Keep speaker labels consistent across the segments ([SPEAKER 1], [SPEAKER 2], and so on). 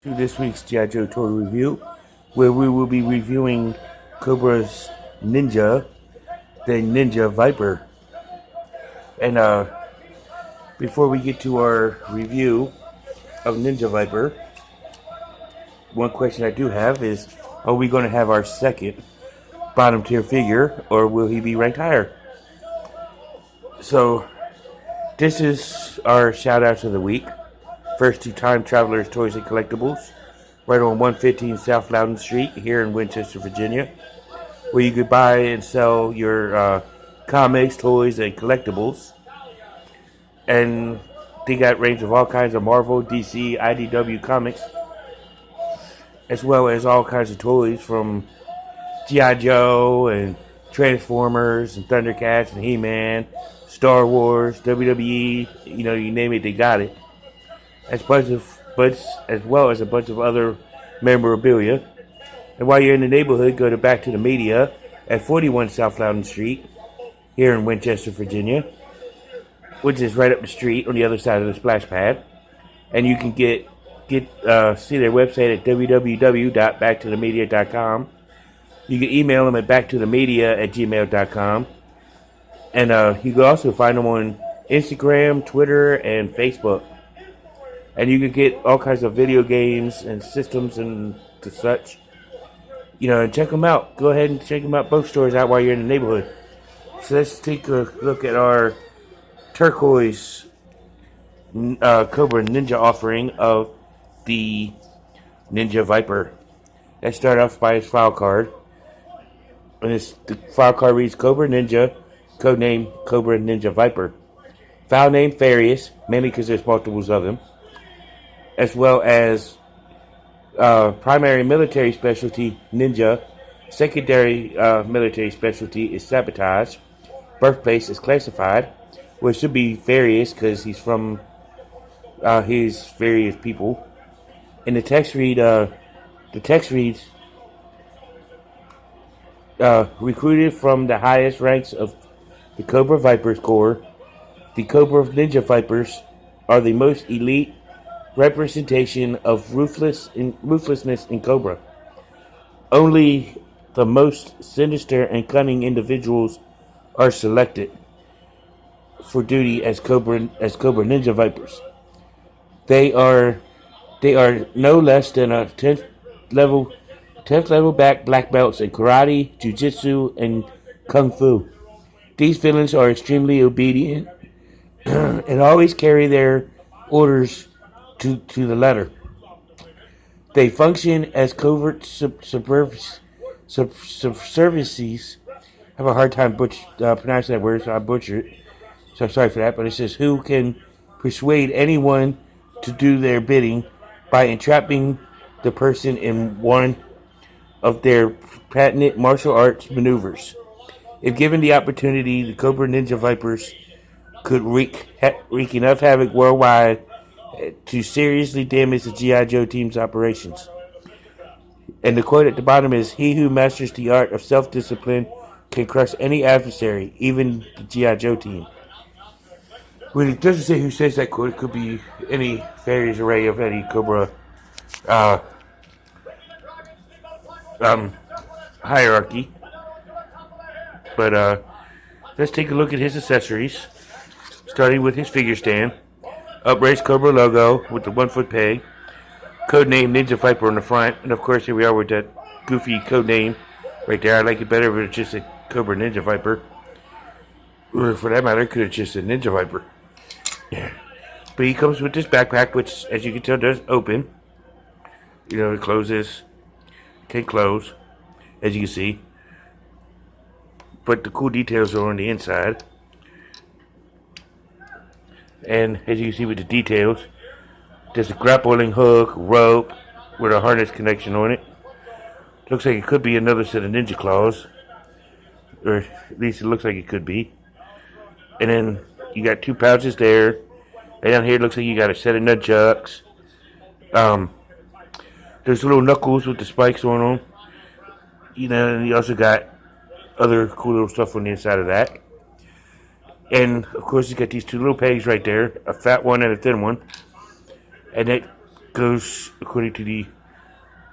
[SPEAKER 1] To this week's G.I. Joe Toy Review, where we will be reviewing Cobra's Ninja, the Ninja Viper. And before we get to our review of Ninja Viper, one question I do have is, are we going to have our second bottom tier figure, or will he be ranked higher? So, this is our shout outs of the week. First to Time Travelers Toys and Collectibles, right on 115 South Loudon Street here in Winchester, Virginia, where you could buy and sell your comics, toys, and collectibles. And they got range of all kinds of Marvel, DC, IDW comics, as well as all kinds of toys from G.I. Joe and Transformers and Thundercats and He-Man, Star Wars, WWE, you name it, they got it. As well as a bunch of other memorabilia. And while you're in the neighborhood, go to Back to the Media at 41 South Loudon Street here in Winchester, Virginia, which is right up the street on the other side of the splash pad. And you can see their website at www.backtothemedia.com. You can email them at backtothemedia@gmail.com. And you can also find them on Instagram, Twitter, and Facebook. And you can get all kinds of video games and systems and such. And check them out. Go ahead and check them out, both stores out while you're in the neighborhood. So let's take a look at our turquoise Cobra Ninja offering of the Ninja Viper. Let's start off by his file card. And the file card reads Cobra Ninja, codename Cobra Ninja Viper. File name Farius, mainly because there's multiples of them. As well as primary military specialty, Ninja. Secondary military specialty is Sabotage. Birthplace is classified, which should be Farius because he's from his various people. And the text reads, recruited from the highest ranks of the Cobra Vipers Corps, the Cobra Ninja Vipers are the most elite representation of ruthlessness in Cobra. Only the most sinister and cunning individuals are selected for duty as Cobra Ninja Vipers. They are no less than a 10th level black belts in karate, jiu-jitsu, and kung fu. These villains are extremely obedient and always carry their orders to the letter. They function as covert services. I have a hard time pronouncing that word, so I butcher it. So I'm sorry for that, but it says who can persuade anyone to do their bidding by entrapping the person in one of their patented martial arts maneuvers. If given the opportunity, the Cobra Ninja Vipers could wreak enough havoc worldwide to seriously damage the G.I. Joe team's operations. And the quote at the bottom is, "He who masters the art of self-discipline can crush any adversary, even the G.I. Joe team." When it doesn't say who says that quote, it could be any various array of any Cobra hierarchy. But let's take a look at his accessories, starting with his figure stand. Upraised Cobra logo with the 1-foot peg. Codename Ninja Viper on the front. And of course, here we are with that goofy codename right there. I like it better if it's just a Cobra Ninja Viper. Or for that matter, it could have just a Ninja Viper. But he comes with this backpack, which, as you can tell, does open. It closes. Can't close, as you can see. But the cool details are on the inside. And as you can see with the details, there's a grappling hook, rope, with a harness connection on it. Looks like it could be another set of ninja claws. Or at least it looks like it could be. And then you got 2 pouches there. And down here it looks like you got a set of nunchucks. There's little knuckles with the spikes on them. And you also got other cool little stuff on the inside of that. And, of course, you got these 2 little pegs right there, a fat one and a thin one. And it goes according to the,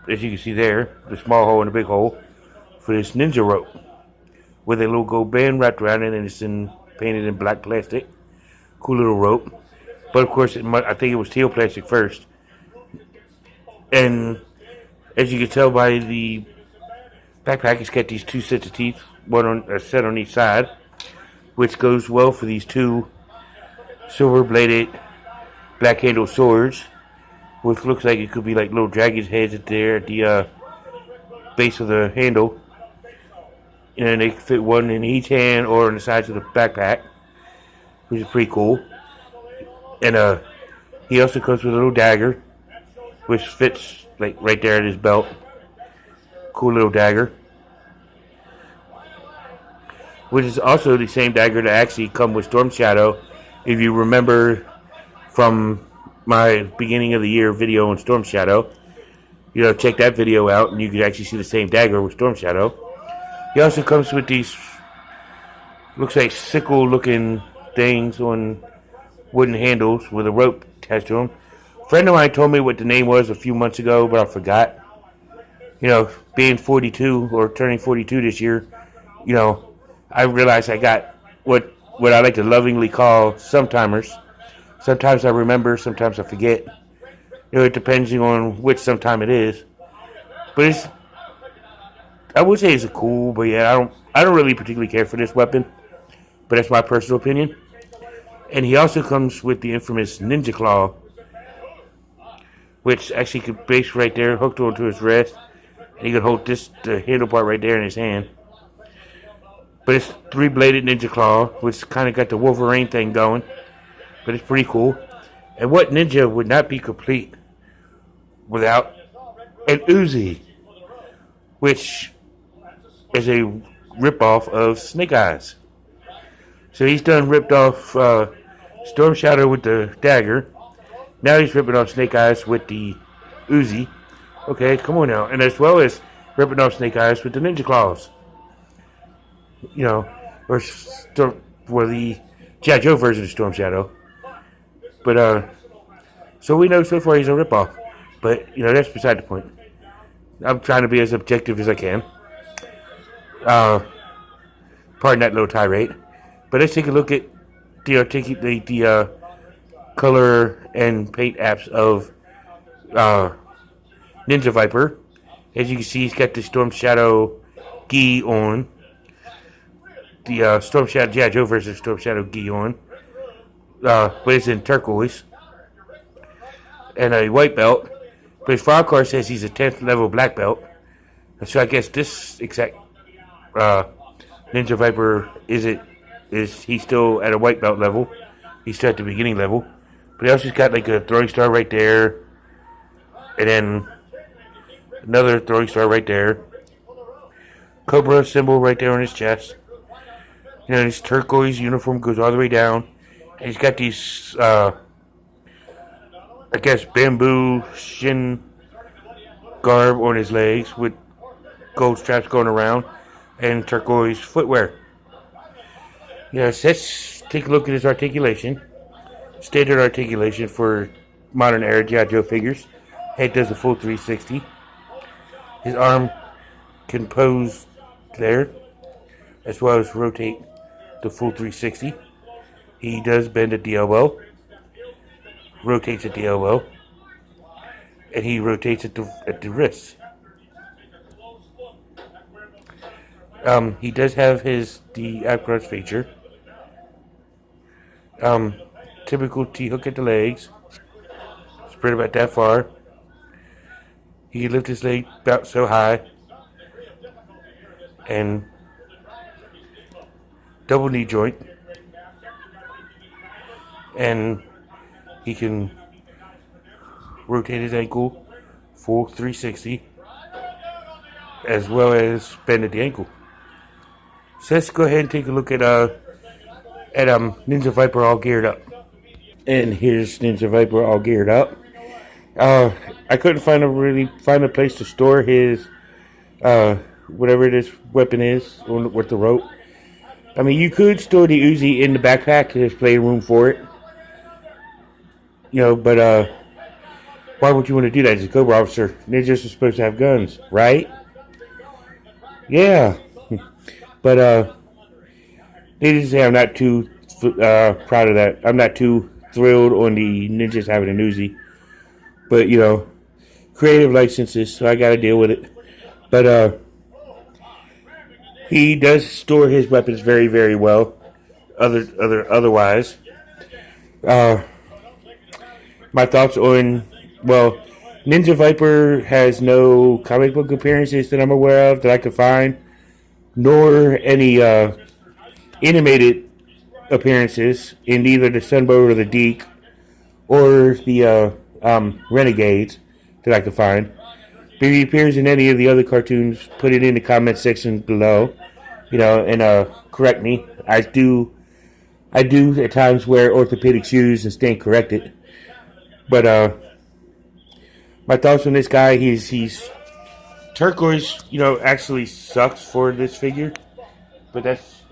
[SPEAKER 1] as you can see there, the small hole and the big hole for this ninja rope with a little gold band wrapped around it, and it's painted in black plastic. Cool little rope. But of course, I think it was teal plastic first. And as you can tell by the backpack, it's got these two sets of teeth, one on a set on each side, which goes well for these two silver-bladed, black-handled swords, which looks like it could be like little dragon's heads at the base of the handle. And they fit one in each hand or on the sides of the backpack, which is pretty cool. And he also comes with a little dagger, which fits like right there at his belt. Cool little dagger, which is also the same dagger that actually come with Storm Shadow. If you remember from my beginning of the year video on Storm Shadow, check that video out, and you can actually see the same dagger with Storm Shadow. He also comes with these, looks like sickle-looking things on wooden handles with a rope attached to them. A friend of mine told me what the name was a few months ago, but I forgot. Being 42 or turning 42 this year, I realized I got what I like to lovingly call sometimers. Sometimes I remember, sometimes I forget. It depends on which sometime it is. But I would say it's a cool, but yeah, I don't really particularly care for this weapon. But that's my personal opinion. And he also comes with the infamous Ninja Claw, which actually could base right there, hooked onto his wrist. And he could hold the handle part right there in his hand. But it's three-bladed Ninja Claw, which kind of got the Wolverine thing going. But it's pretty cool. And what ninja would not be complete without an Uzi, which is a ripoff of Snake Eyes. So he's done ripped off Storm Shadow with the dagger. Now he's ripping off Snake Eyes with the Uzi. Okay, come on now. And as well as ripping off Snake Eyes with the Ninja Claws. Or the G.I. Joe version of Storm Shadow. But, so we know so far he's a ripoff. But, that's beside the point. I'm trying to be as objective as I can. Pardon that little tirade. But let's take a look at the color and paint apps of Ninja Viper. As you can see, he's got the Storm Shadow gi on. The Storm Shadow G.I. Joe versus Storm Shadow gi on. But it's in turquoise. And a white belt. But his file card says he's a 10th level black belt. So I guess this exact Ninja Viper is he still at a white belt level. He's still at the beginning level. But he also got like a throwing star right there. And then another throwing star right there. Cobra symbol right there on his chest. His turquoise uniform goes all the way down. And he's got these, bamboo shin garb on his legs with gold straps going around and turquoise footwear. Let's take a look at his articulation. Standard articulation for modern era G.I. Joe figures. Head does a full 360. His arm can pose there, as well as rotate the full 360. He does bend at the elbow, rotates at the elbow, and he rotates at the wrist. He does have the abcross feature. Typical T-hook at the legs. Spread about that far. He can lift his leg about so high. And double knee joint. And he can rotate his ankle full 360, as well as bend at the ankle. So let's go ahead and take a look at Ninja Viper all geared up. And here's Ninja Viper all geared up. I couldn't find a place to store his whatever this weapon is with the rope. I mean, you could store the Uzi in the backpack. There's plenty of room for it. But Why would you want to do that as a Cobra officer? Ninjas are supposed to have guns, right? Yeah. But, needless to say, I'm not too proud of that. I'm not too thrilled on the ninjas having a Uzi. But, creative licenses, so I gotta deal with it. But, he does store his weapons very, very well. Otherwise, uh, my thoughts on, well, Ninja Viper has no comic book appearances that I'm aware of that I could find, nor any animated appearances in either the Sunbow or the Deke or the Renegades that I could find. If he appears in any of the other cartoons, put it in the comment section below, and correct me. I do at times wear orthopedic shoes and stand corrected. But my thoughts on this guy, he's turquoise, actually sucks for this figure. But that's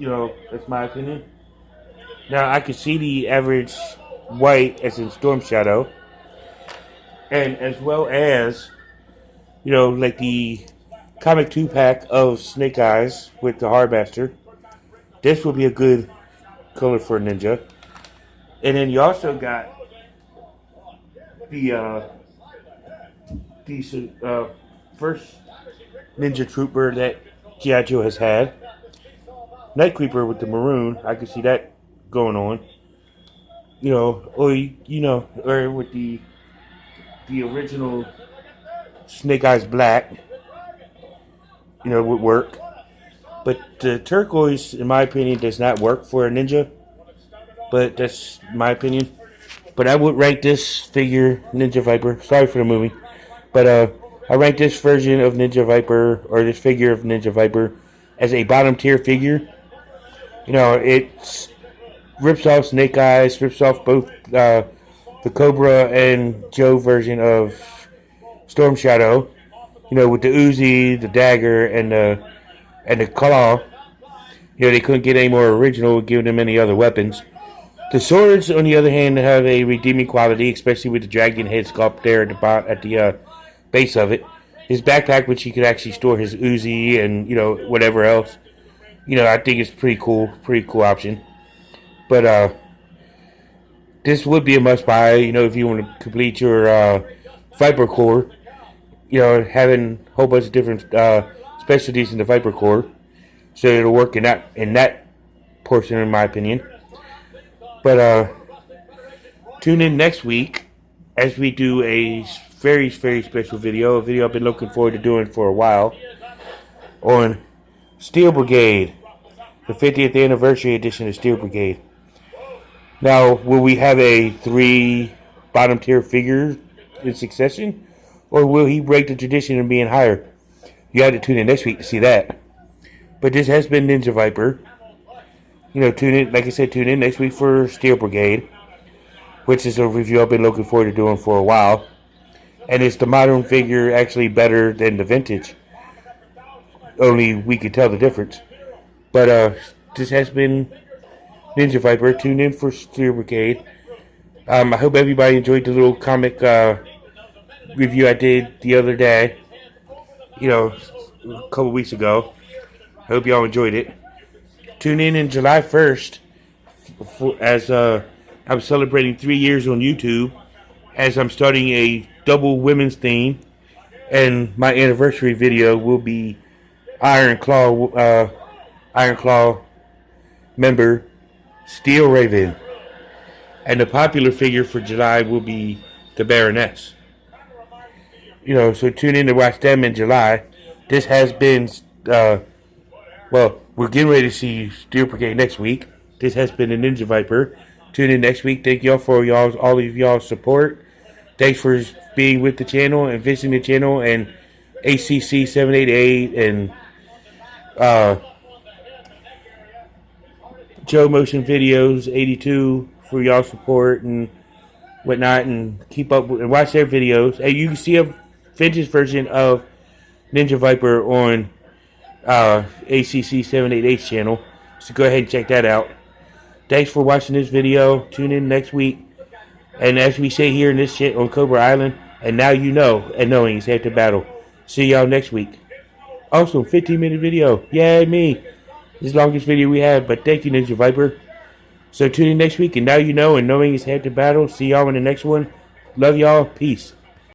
[SPEAKER 1] my opinion. Now I could see the average white as in Storm Shadow. And as well as, like the comic 2-pack of Snake Eyes with the Hardmaster. This would be a good color for a ninja. And then you also got the first Ninja Trooper that G.I. Joe has had. Night Creeper with the maroon. I could see that going on. Or with the original Snake Eyes Black, would work. But the turquoise, in my opinion, does not work for a ninja. But that's my opinion. But I would rank this figure, Ninja Viper. Sorry for the movie. But I rank this version of Ninja Viper, or this figure of Ninja Viper, as a bottom tier figure. It rips off Snake Eyes, rips off both the Cobra and Joe version of Storm Shadow. With the Uzi, the dagger, and the claw. They couldn't get any more original, giving them any other weapons. The swords, on the other hand, have a redeeming quality, especially with the dragon head sculpt there at the base of it. His backpack, which he could actually store his Uzi and whatever else. I think it's pretty cool option. But this would be a must buy. If you want to complete your Viper core. Having a whole bunch of different specialties in the Viper core, so it'll work in that portion, in my opinion. But tune in next week as we do a very, very special video. A video I've been looking forward to doing for a while on Steel Brigade, the 50th anniversary edition of Steel Brigade. Now, will we have a 3 bottom tier figure in succession? Or will he break the tradition of being higher? You have to tune in next week to see that. But this has been Ninja Viper. Tune in, like I said, tune in next week for Steel Brigade, which is a review I've been looking forward to doing for a while. And is the modern figure actually better than the vintage? Only we can tell the difference. But this has been Ninja Viper. Tune in for Steel Brigade. I hope everybody enjoyed the little comic review I did the other day, a couple weeks ago. I hope y'all enjoyed it. Tune in July 1st as I'm celebrating 3 years on YouTube, as I'm starting a double women's theme, and my anniversary video will be Iron Claw member Steel Raven, and the popular figure for July will be the Baroness. So tune in to watch them in July. This has been, we're getting ready to see Steel Brigade next week. This has been the Ninja Viper. Tune in next week. Thank y'all for all of y'all's support. Thanks for being with the channel and visiting the channel, and ACC 788 and Joe Motion Videos 82 for y'all support and whatnot, and keep up and watch their videos. And you can see a vintage version of Ninja Viper on ACC 788's channel, so go ahead and check that out. Thanks for watching this video. Tune in next week, and as we say here in this shit on Cobra Island, And now you know, and knowing is half the battle. See y'all next week. Awesome, 15-minute video. Yay, me. This is the longest video we have, but thank you, Ninja Viper. So tune in next week, and now you know, and knowing is half the battle. See y'all in the next one. Love y'all. Peace.